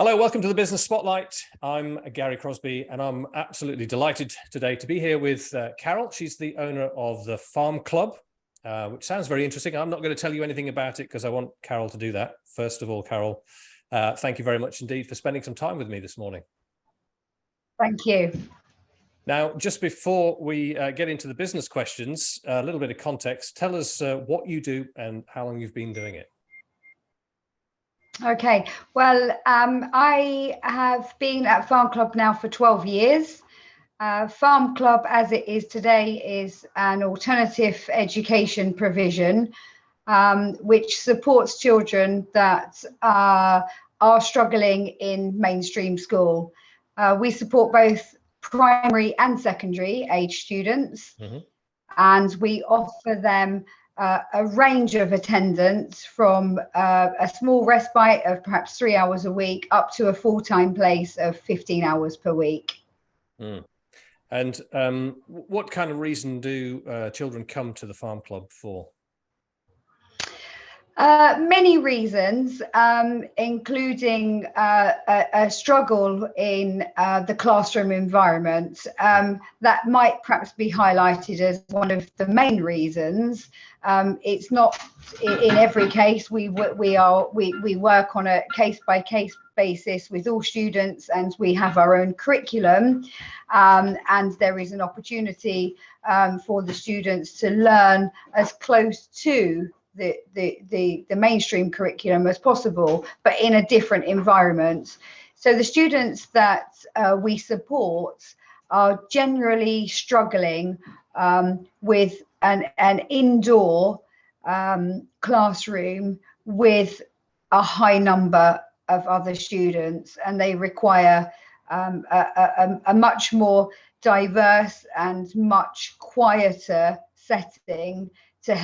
Hello, welcome to the Business Spotlight. I'm Gary Crosby, and I'm absolutely delighted today to be here with Carol. She's the owner of the FarmClub, which sounds very interesting. I'm not going to tell you anything about it because I want Carol to do that. First of all, Carol, thank you very much indeed for spending some time with me this morning. Thank you. Now, just before we get into the business questions, a little bit of context. Tell us what you do and how long you've been doing it. Okay, well, I have been at FarmClub now for 12 years. FarmClub, as it is today, is an alternative education provision which supports children that are struggling in mainstream school. We support both primary and secondary age students, and we offer them a range of attendance from a small respite of perhaps 3 hours a week up to a full-time place of 15 hours per week. And what kind of reason do children come to the FarmClub for? Many reasons, including a struggle in the classroom environment. That might perhaps be highlighted as one of the main reasons. It's not in every case. We work on a case-by-case basis with all students, and we have our own curriculum, and there is an opportunity for the students to learn as close to the mainstream curriculum as possible, but in a different environment. So the students that we support are generally struggling with an indoor classroom with a high number of other students, and they require a much more diverse and much quieter setting to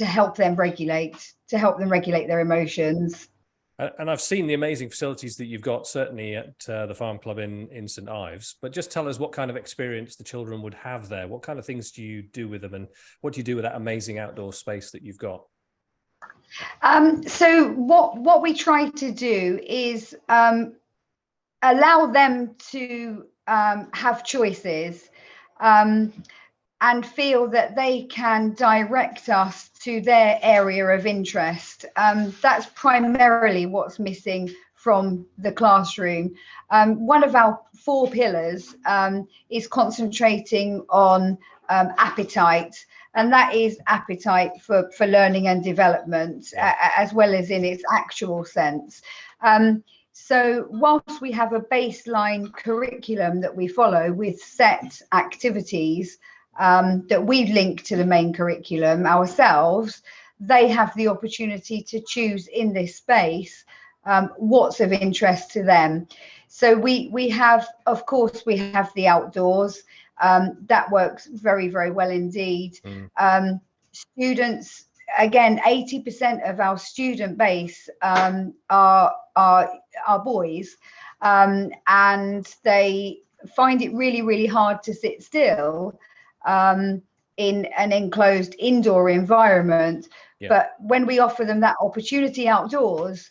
help them regulate their emotions. And I've seen the amazing facilities that you've got, certainly at the FarmClub in St Ives. But just tell us what kind of experience the children would have there. What kind of things do you do with them, and what do you do with that amazing outdoor space that you've got? So what we try to do is allow them to have choices. And feel that they can direct us to their area of interest. That's primarily what's missing from the classroom. One of our 4 pillars is concentrating on appetite, and that is appetite for learning and development, as well as in its actual sense. So whilst we have a baseline curriculum that we follow with set activities, that we link to the main curriculum ourselves, they have the opportunity to choose in this space what's of interest to them. So we have, of course, we have the outdoors. That works very, very well indeed. Students, again, 80% of our student base are boys, and they find it really, really hard to sit still in an enclosed indoor environment. But when we offer them that opportunity outdoors,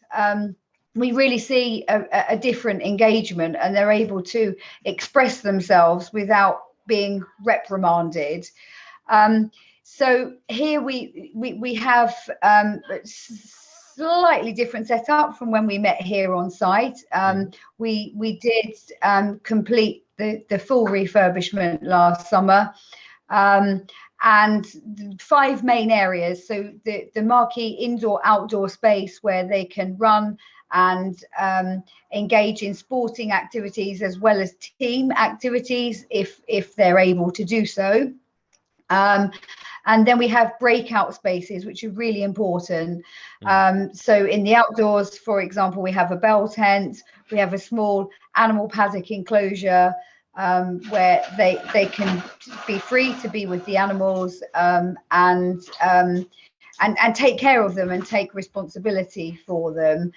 we really see a different engagement, and they're able to express themselves without being reprimanded. So here we have slightly different setup from when we met here on site. We did complete the full refurbishment last summer, and 5 main areas. So the marquee indoor-outdoor space where they can run and engage in sporting activities as well as team activities if they're able to do so. And then we have breakout spaces, which are really important. So in the outdoors, for example, we have a bell tent, we have a small animal paddock enclosure where they can be free to be with the animals and take care of them and take responsibility for them.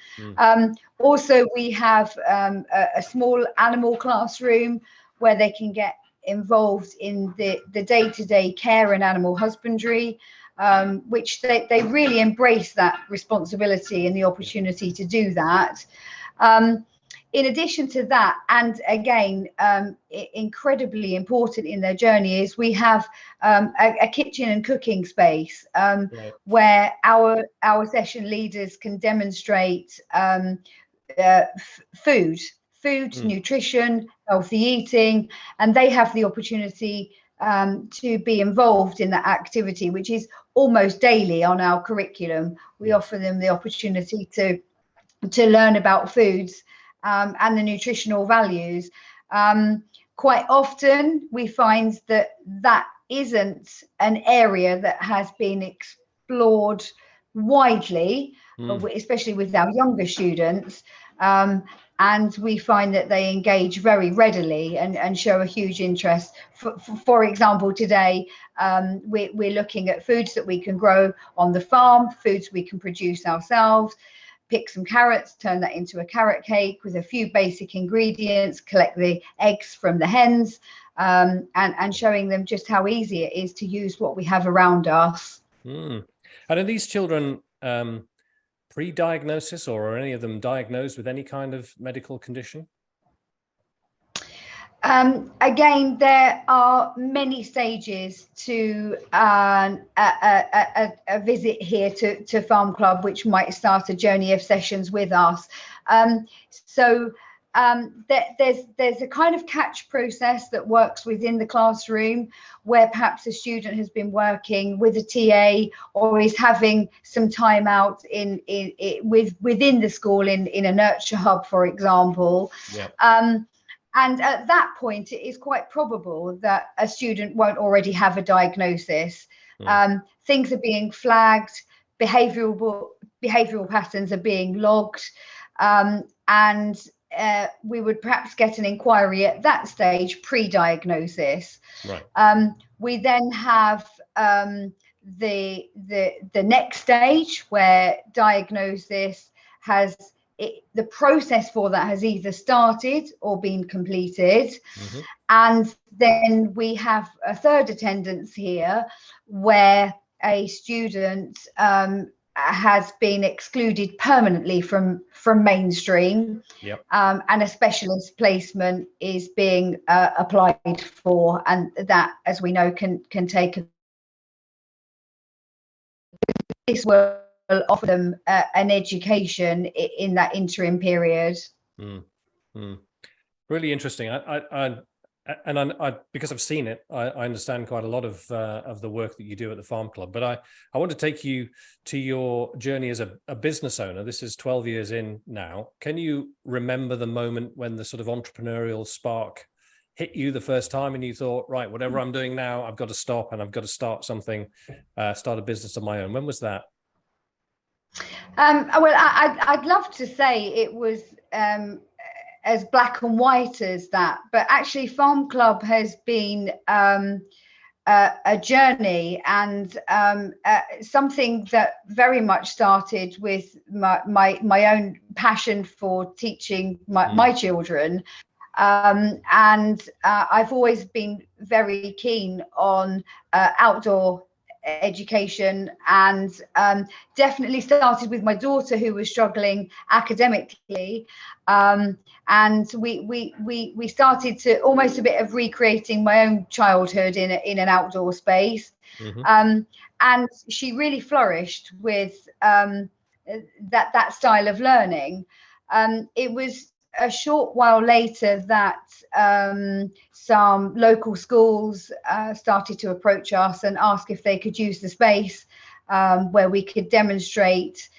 Also, we have a small animal classroom where they can get involved in the day-to-day care and animal husbandry, which they really embrace that responsibility and the opportunity to do that. in addition to that, and again, incredibly important in their journey, is we have a kitchen and cooking space Right. where our session leaders can demonstrate food, nutrition, healthy eating, and they have the opportunity to be involved in that activity, which is almost daily on our curriculum. We offer them the opportunity to learn about foods and the nutritional values. Quite often we find that isn't an area that has been explored widely, especially with our younger students. And we find that they engage very readily and show a huge interest. For example, today we're looking at foods that we can grow on the farm, foods we can produce ourselves, pick some carrots, turn that into a carrot cake with a few basic ingredients, collect the eggs from the hens, and showing them just how easy it is to use what we have around us. And are these children pre-diagnosis, or are any of them diagnosed with any kind of medical condition? Again, there are many stages to a visit here to FarmClub, which might start a journey of sessions with us. There's a kind of catch process that works within the classroom, where perhaps a student has been working with a TA or is having some time out within the school in a nurture hub, for example. Yeah. And at that point, it is quite probable that a student won't already have a diagnosis. Things are being flagged, behavioural patterns are being logged, and we would perhaps get an inquiry at that stage, pre-diagnosis. Right. We then have the next stage, where diagnosis has. The process for that has either started or been completed. And then we have a third attendance here, where a student has been excluded permanently from mainstream. Yep. And a specialist placement is being applied for, and that, as we know, can take this will offer them an education in that interim period. Really interesting. I because I've seen it, I understand quite a lot of the work that you do at the Farm Club. But I want to take you to your journey as a business owner. This is 12 years in now. Can you remember the moment when the sort of entrepreneurial spark hit you the first time, and you thought, right, whatever I'm doing now, I've got to stop and I've got to start something, start a business of my own? When was that? Well, I'd love to say it was as black and white as that, but actually Farm Club has been a journey, and something that very much started with my own passion for teaching my children. And I've always been very keen on outdoor education, and definitely started with my daughter, who was struggling academically, and we started to almost a bit of recreating my own childhood in an outdoor space. And she really flourished with that style of learning. It was a short while later that some local schools started to approach us and ask if they could use the space, where we could demonstrate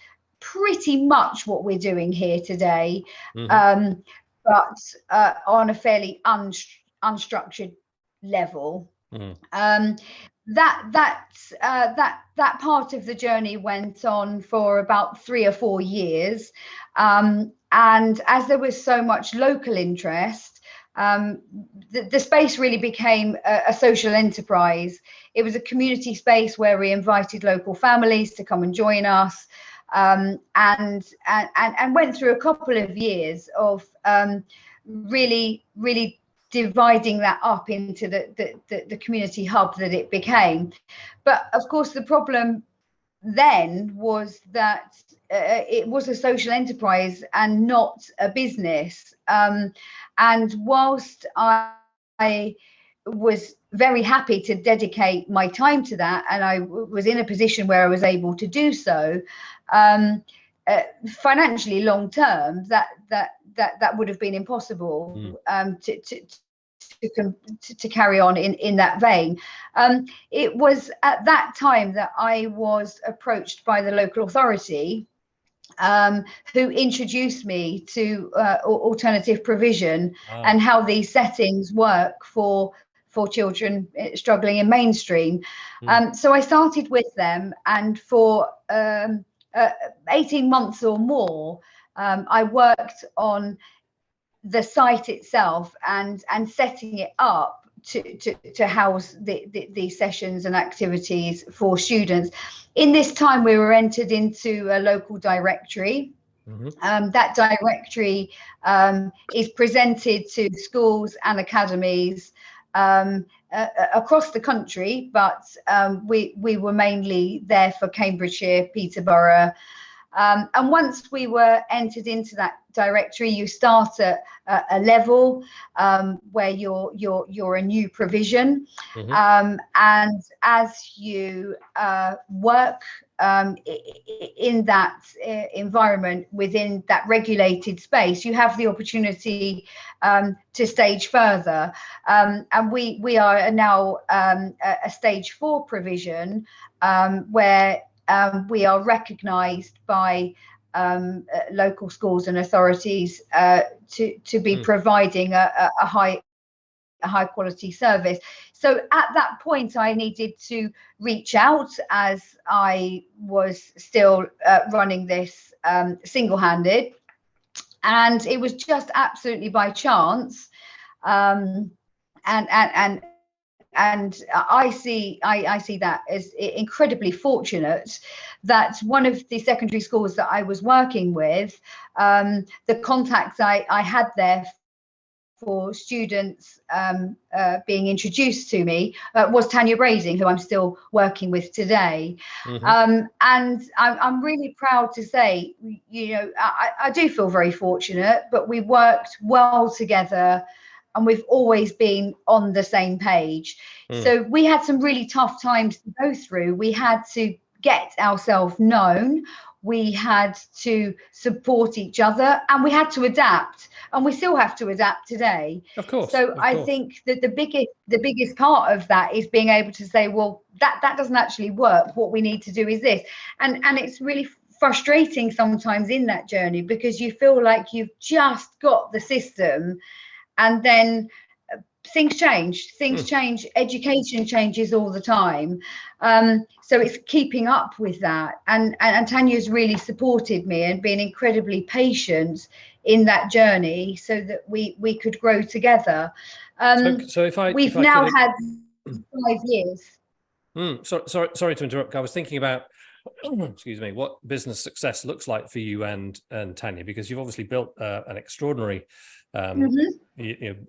pretty much what we're doing here today, but on a fairly unstructured level. That part of the journey went on for about 3 or 4 years. And as there was so much local interest, the space really became a social enterprise. It was a community space where we invited local families to come and join us, and went through a couple of years of really dividing that up into the community hub that it became. But of course, the problem then was that it was a social enterprise and not a business. And whilst I was very happy to dedicate my time to that, and I was in a position where I was able to do so, financially long term, that would have been impossible to carry on in that vein. It was at that time that I was approached by the local authority, who introduced me to alternative provision and how these settings work for children struggling in mainstream. So I started with them, and for 18 months or more, I worked on the site itself and setting it up to house these sessions and activities for students. In this time, we were entered into a local directory. That directory is presented to schools and academies across the country, but we were mainly there for Cambridgeshire, Peterborough. And once we were entered into that directory, you start at a level where you're a new provision, and as you work in that environment within that regulated space, you have the opportunity to stage further, and we are now a stage 4 provision, where we are recognised by local schools and authorities to be providing a high quality service. So at that point, I needed to reach out, as I was still running this single-handed, and it was just absolutely by chance. And I see that as incredibly fortunate that one of the secondary schools that I was working with, the contacts I had there for students being introduced to me was Tanya Brazing, who I'm still working with today. And I'm really proud to say, I do feel very fortunate, but we worked well together, and we've always been on the same page. So we had some really tough times to go through. We had to get ourselves known. We had to support each other, and we had to adapt, and we still have to adapt today. Of course. So I think that the biggest part of that is being able to say, well, that doesn't actually work. What we need to do is this. And it's really frustrating sometimes in that journey, because you feel like you've just got the system, and then things change, education changes all the time. So it's keeping up with that. And Tanya's really supported me and been incredibly patient in that journey so that we could grow together. So we've now had 5 years. Sorry to interrupt. I was thinking about, excuse me, what business success looks like for you and Tanya, because you've obviously built an extraordinary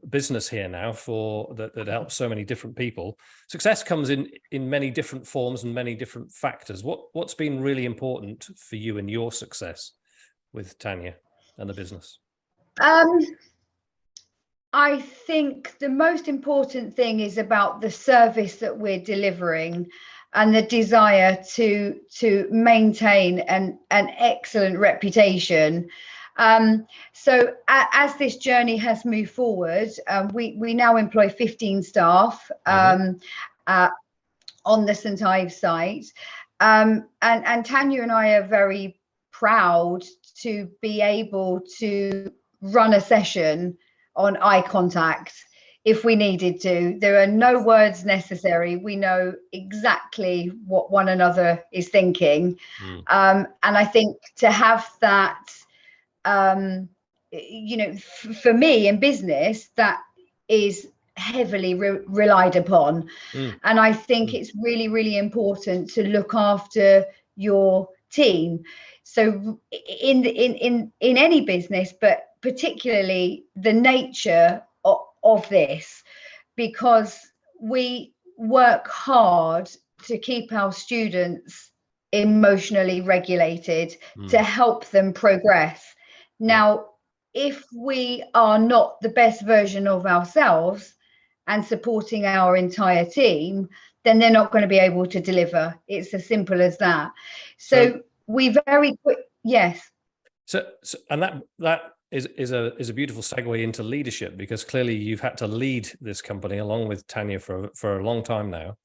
business here now that helps so many different people. Success comes in many different forms and many different factors. What's been really important for you in your success with Tanya and the business? I think the most important thing is about the service that we're delivering and the desire to maintain an excellent reputation. So as this journey has moved forward, we now employ 15 staff on the St Ives site, and Tanya and I are very proud to be able to run a session on eye contact if we needed to. There are no words necessary. We know exactly what one another is thinking, and I think to have that, for me in business, that is heavily relied upon. And I think it's really, really important to look after your team. So in any business, but particularly the nature of this, because we work hard to keep our students emotionally regulated to help them progress. Now, if we are not the best version of ourselves and supporting our entire team, then they're not going to be able to deliver. It's as simple as that. So we very quick, yes. So and that is a beautiful segue into leadership, because clearly you've had to lead this company along with Tanya for a long time now.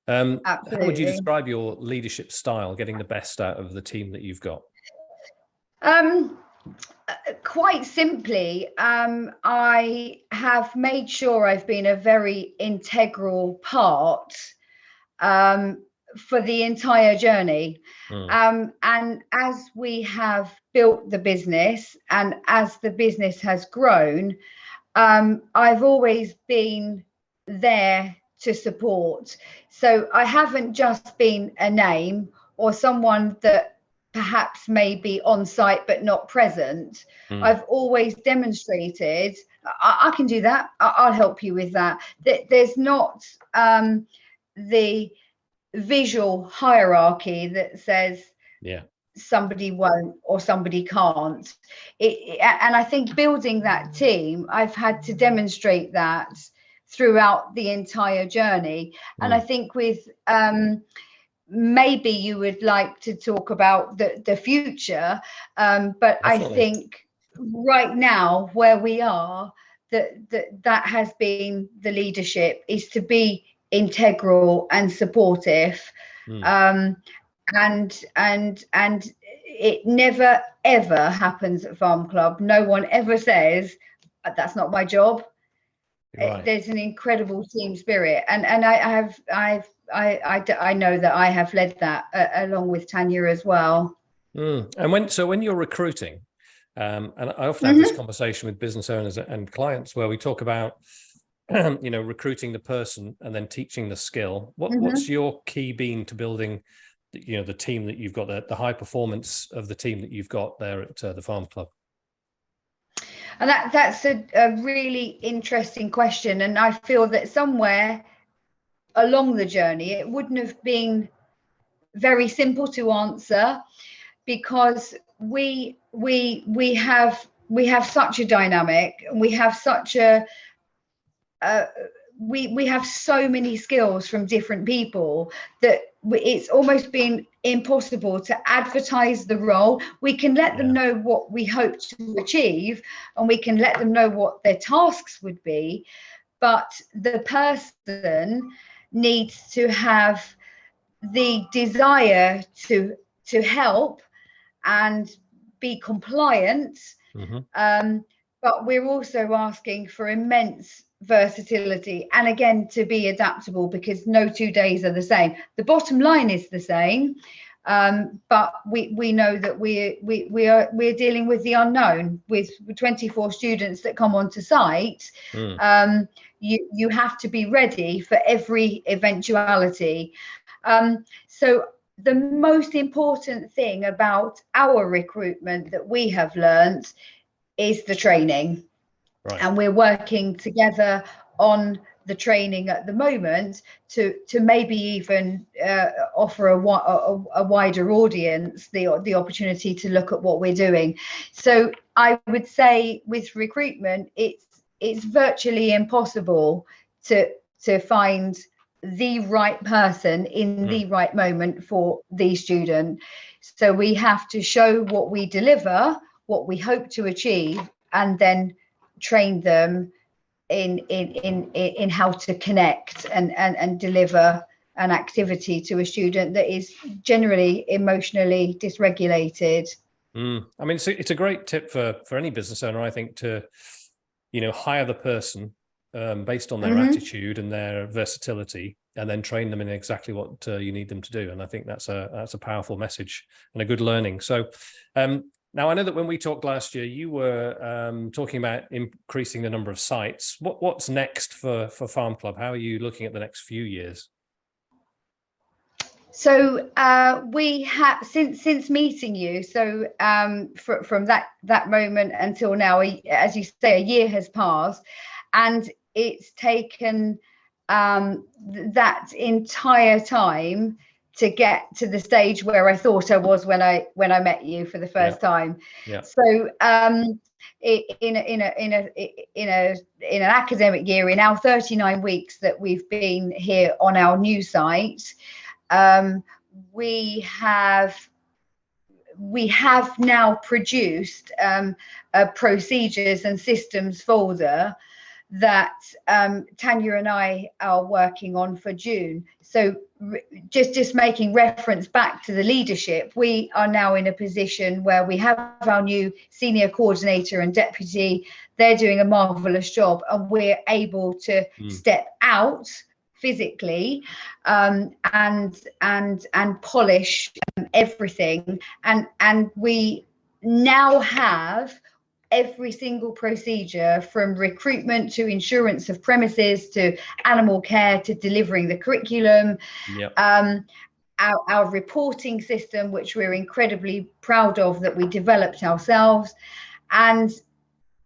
How would you describe your leadership style, getting the best out of the team that you've got? Quite simply, I have made sure I've been a very integral part for the entire journey. And as we have built the business and as the business has grown, I've always been there to support. So I haven't just been a name or someone that perhaps may be on site but not present. I've always demonstrated I can do that. I'll help you with that. There's not the visual hierarchy that says somebody won't or somebody can't. And I think building that team, I've had to demonstrate that throughout the entire journey. And I think with maybe you would like to talk about the future, but definitely. I think right now where we are, that has been the leadership, is to be integral and supportive. And it never ever happens at FarmClub. No one ever says that's not my job. Right. There's an incredible team spirit, and I know that I have led that along with Tanya as well. And when you're recruiting, and I often have this conversation with business owners and clients where we talk about recruiting the person and then teaching the skill. What's your key been to building the team that you've got, the high performance of the team that you've got there at the FarmClub? And that's a really interesting question. And I feel that somewhere along the journey, it wouldn't have been very simple to answer, because we have such a dynamic, and we have such a we have so many skills from different people that it's almost been impossible to advertise the role. We can let them know what we hope to achieve, and we can let them know what their tasks would be, but the person needs to have the desire to help and be compliant. But we're also asking for immense versatility, and again, to be adaptable, because no 2 days are the same. The bottom line is the same, but we know that we're dealing with the unknown. With 24 students that come onto site, you have to be ready for every eventuality. So the most important thing about our recruitment that we have learned is the training. Right. And we're working together on the training at the moment to maybe even offer a wider audience the opportunity to look at what we're doing. So I would say with recruitment, it's virtually impossible to find the right person in the right moment for the student. So we have to show what we deliver, what we hope to achieve, and then train them in how to connect and deliver an activity to a student that is generally emotionally dysregulated. I mean, it's a great tip for any business owner, I think, to hire the person based on their attitude and their versatility, and then train them in exactly what you need them to do. And I think that's a powerful message and a good learning. So now, I know that when we talked last year, you were talking about increasing the number of sites. What's next for FarmClub? How are you looking at the next few years? So we have since meeting you. So from that moment until now, as you say, a year has passed, and it's taken that entire time to get to the stage where I thought I was when I met you for the first time. Yeah. So in an academic year, in our 39 weeks that we've been here on our new site, we have now produced a procedures and systems folder that Tanya and I are working on for June. So just making reference back to the leadership, we are now in a position where we have our new senior coordinator and deputy. They're doing a marvelous job, and we're able to step out physically and polish everything, and we now have every single procedure, from recruitment to insurance of premises to animal care to delivering the curriculum. Yep. Our reporting system, which we're incredibly proud of, that we developed ourselves. And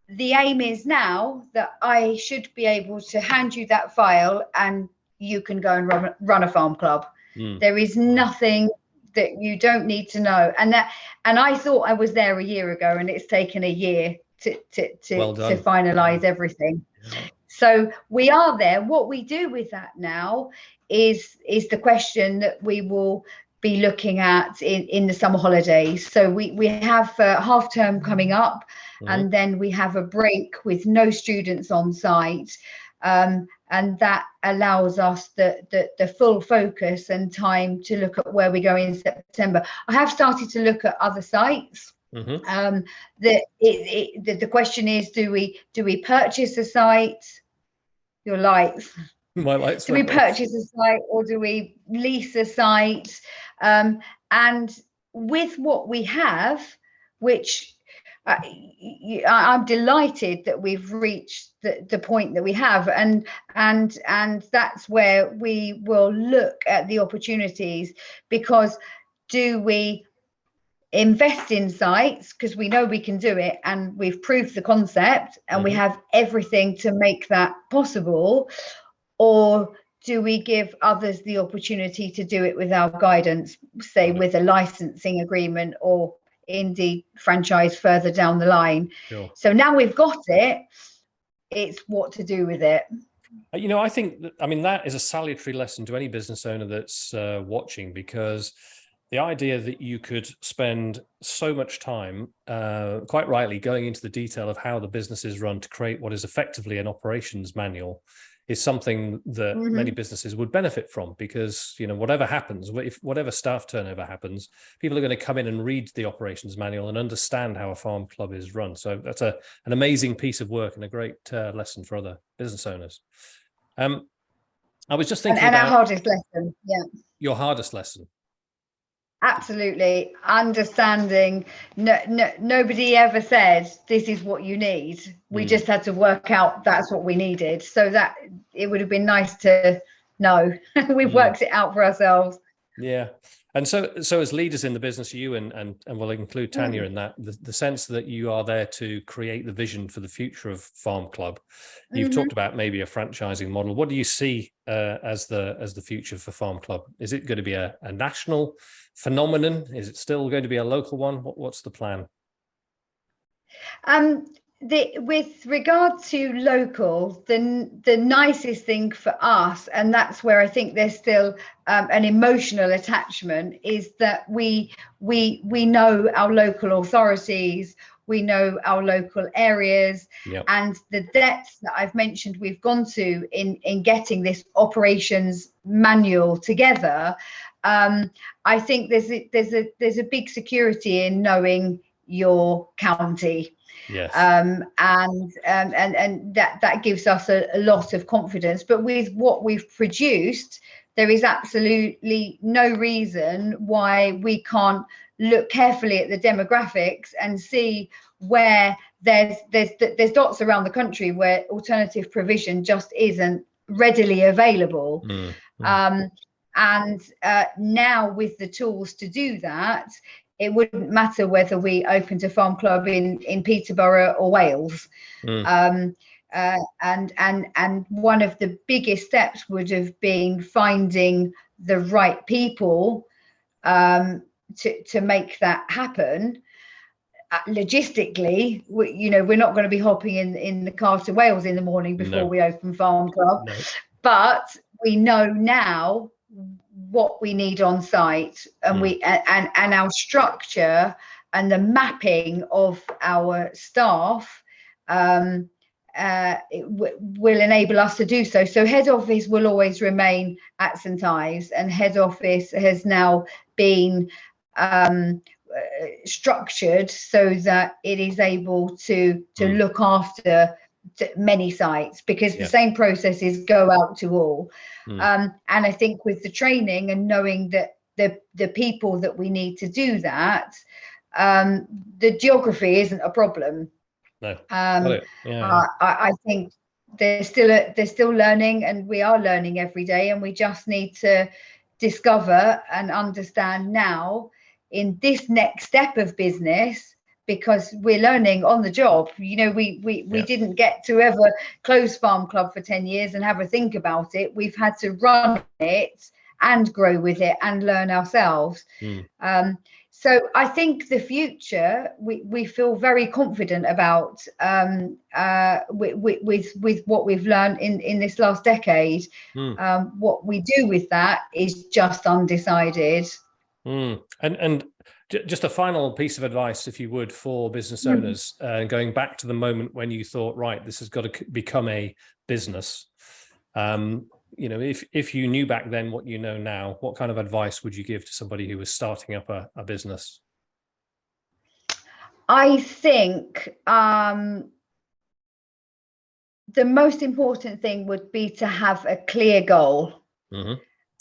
the aim is now that I should be able to hand you that file and you can go and run a farm club. There is nothing that you don't need to know. And I thought I was there a year ago, and it's taken a year to finalize everything. Yeah. So we are there. What we do with that now is the question that we will be looking at in the summer holidays. So we have half term coming up, and then we have a break with no students on site. And that allows us the full focus and time to look at where we go in September. I have started to look at other sites. The question is, do we purchase a site? Your lights. My lights. Do we purchase a site, or do we lease a site? And with what we have, which I'm delighted that we've reached the point that we have, and that's where we will look at the opportunities, because do we invest in sites because we know we can do it and we've proved the concept and we have everything to make that possible, or do we give others the opportunity to do it with our guidance, say with a licensing agreement or indeed franchise further down the line? Sure. So now we've got it, it's what to do with it. I think that is a salutary lesson to any business owner that's watching, because the idea that you could spend so much time, quite rightly, going into the detail of how the business is run to create what is effectively an operations manual is something that many businesses would benefit from, because whatever happens, if whatever staff turnover happens, people are going to come in and read the operations manual and understand how a farm club is run. So that's an amazing piece of work and a great lesson for other business owners. I was just thinking and about our hardest lesson. your hardest lesson. Absolutely. Understanding. Nobody ever said this is what you need. We just had to work out that's what we needed. So that it would have been nice to know we've worked it out for ourselves. Yeah. And so as leaders in the business, you and we'll include Tanya in that, the sense that you are there to create the vision for the future of Farm Club. You've talked about maybe a franchising model. What do you see as the future for Farm Club? Is it going to be a national phenomenon? Is it still going to be a local one? What's the plan? With regard to local, the nicest thing for us, and that's where I think there's still an emotional attachment, is that we know our local authorities, we know our local areas, and the depths that I've mentioned we've gone to in getting this operations manual together. I think there's a big security in knowing your county. Yes. And that gives us a lot of confidence. But with what we've produced, there is absolutely no reason why we can't look carefully at the demographics and see where there's dots around the country where alternative provision just isn't readily available. And now with the tools to do that, it wouldn't matter whether we opened a farm club in Peterborough or Wales. And one of the biggest steps would have been finding the right people to make that happen. Logistically, we're not going to be hopping in the car to Wales in the morning before we open FarmClub, but we know now what we need on site, and and our structure and the mapping of our staff will enable us to do so. So head office will always remain at St Ives, and head office has now been structured so that it is able to look after many sites, because the same processes go out to all. And I think with the training and knowing that the people that we need to do that, the geography isn't a problem. No. I think they're still learning, and we are learning every day, and we just need to discover and understand now in this next step of business, because we're learning on the job. We didn't get to ever close FarmClub for 10 years and have a think about it. We've had to run it and grow with it and learn ourselves. So I think the future, we feel very confident about with what we've learned in this last decade. What we do with that is just undecided. And just a final piece of advice, if you would, for business owners, going back to the moment when you thought, right, this has got to become a business. If you knew back then what you know now, what kind of advice would you give to somebody who was starting up a business? I think the most important thing would be to have a clear goal.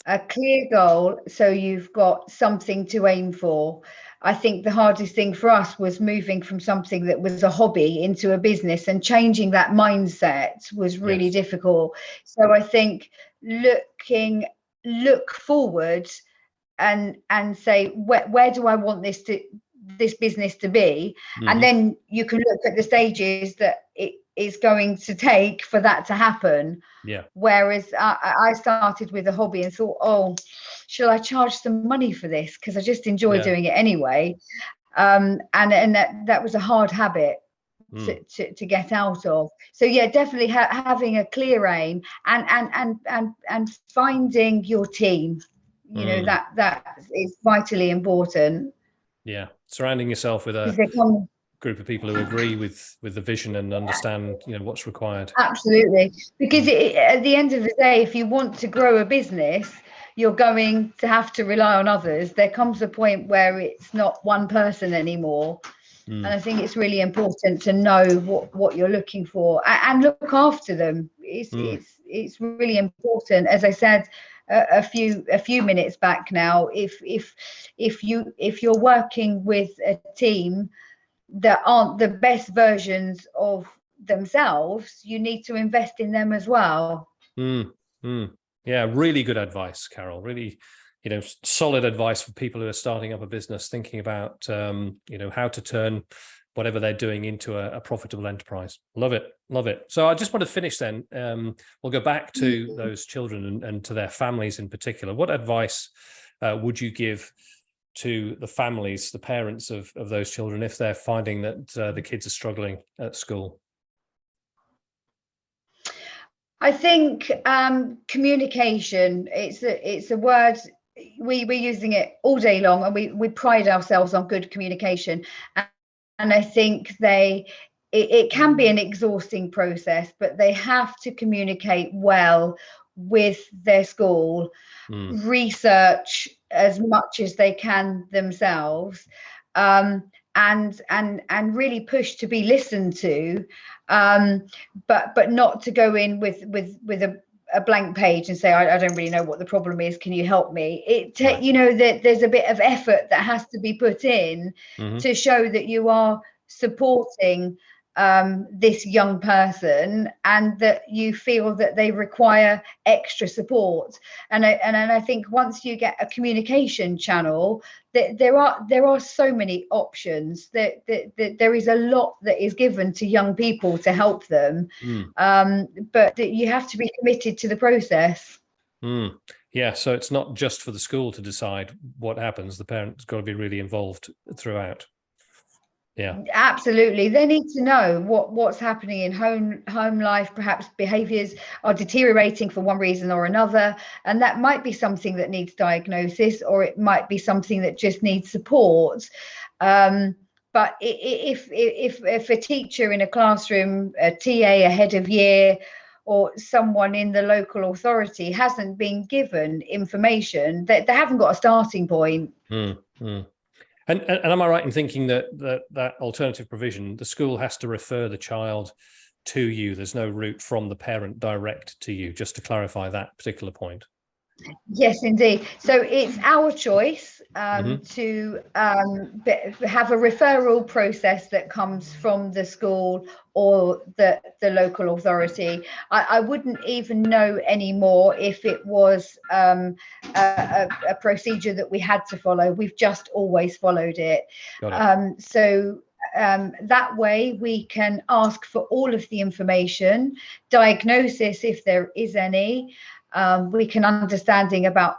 A clear goal, so you've got something to aim for. I think the hardest thing for us was moving from something that was a hobby into a business, and changing that mindset was really difficult. So I think look forward and say, where do I want this business to be? And then you can look at the stages that it is going to take for that to happen. Whereas I started with a hobby and thought, oh, shall I charge some money for this, because I just enjoy doing it anyway. And that was a hard habit to get out of. So definitely having a clear aim and finding your team. That is vitally important. Surrounding yourself with a group of people who agree with the vision and understand what's required. Absolutely, because at the end of the day, if you want to grow a business, you're going to have to rely on others. There comes a point where it's not one person anymore. And I think it's really important to know what you're looking for and look after them. It's really important. As I said a few minutes back now, if you're working with a team that aren't the best versions of themselves, you need to invest in them as well. Yeah, really good advice, Carol. Really, solid advice for people who are starting up a business, thinking about how to turn whatever they're doing into a profitable enterprise. Love it. So I just want to finish then. We'll go back to those children and to their families in particular. What advice would you give to the families, the parents of those children, if they're finding that the kids are struggling at school? I think communication, it's a word, we're using it all day long, and we pride ourselves on good communication. And I think it can be an exhausting process, but they have to communicate well with their school, research as much as they can themselves, and really push to be listened to, but not to go in with a blank page and say, I don't really know what the problem is, can you help me? That there's a bit of effort that has to be put in to show that you are supporting this young person, and that you feel that they require extra support. And I think once you get a communication channel, that there are so many options, that there is a lot that is given to young people to help them, but that you have to be committed to the process. Yeah, so it's not just for the school to decide what happens. The parent's got to be really involved throughout. Yeah, Absolutely. They need to know what's happening in home life. Perhaps behaviors are deteriorating for one reason or another, and that might be something that needs diagnosis, or it might be something that just needs support. But if a teacher in a classroom, a TA, a head of year, or someone in the local authority hasn't been given information, that they haven't got a starting point. And am I right in thinking that alternative provision, the school has to refer the child to you? There's no route from the parent direct to you, just to clarify that particular point. Yes, indeed. So it's our choice to have a referral process that comes from the school or the local authority. I wouldn't even know anymore if it was a procedure that we had to follow. We've just always followed it. So that way we can ask for all of the information, diagnosis if there is any. We have an understanding about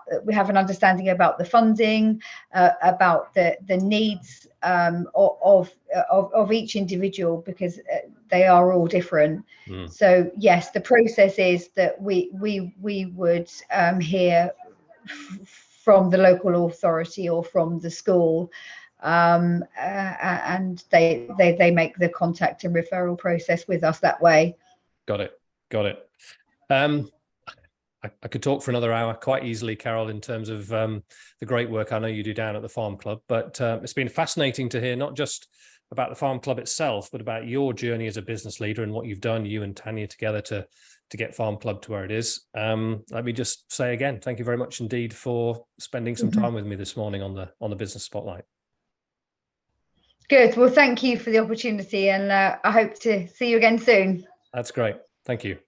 the funding, about the needs of each individual, because they are all different. So yes, the process is that we would hear from the local authority or from the school, and they make the contact and referral process with us that way. Got it. I could talk for another hour quite easily, Carol, in terms of the great work I know you do down at the Farm Club. But it's been fascinating to hear not just about the Farm Club itself, but about your journey as a business leader and what you've done, you and Tanya together, to get Farm Club to where it is. Let me just say again, thank you very much indeed for spending some time with me this morning on the Business Spotlight. Good. Well, thank you for the opportunity, and I hope to see you again soon. That's great. Thank you.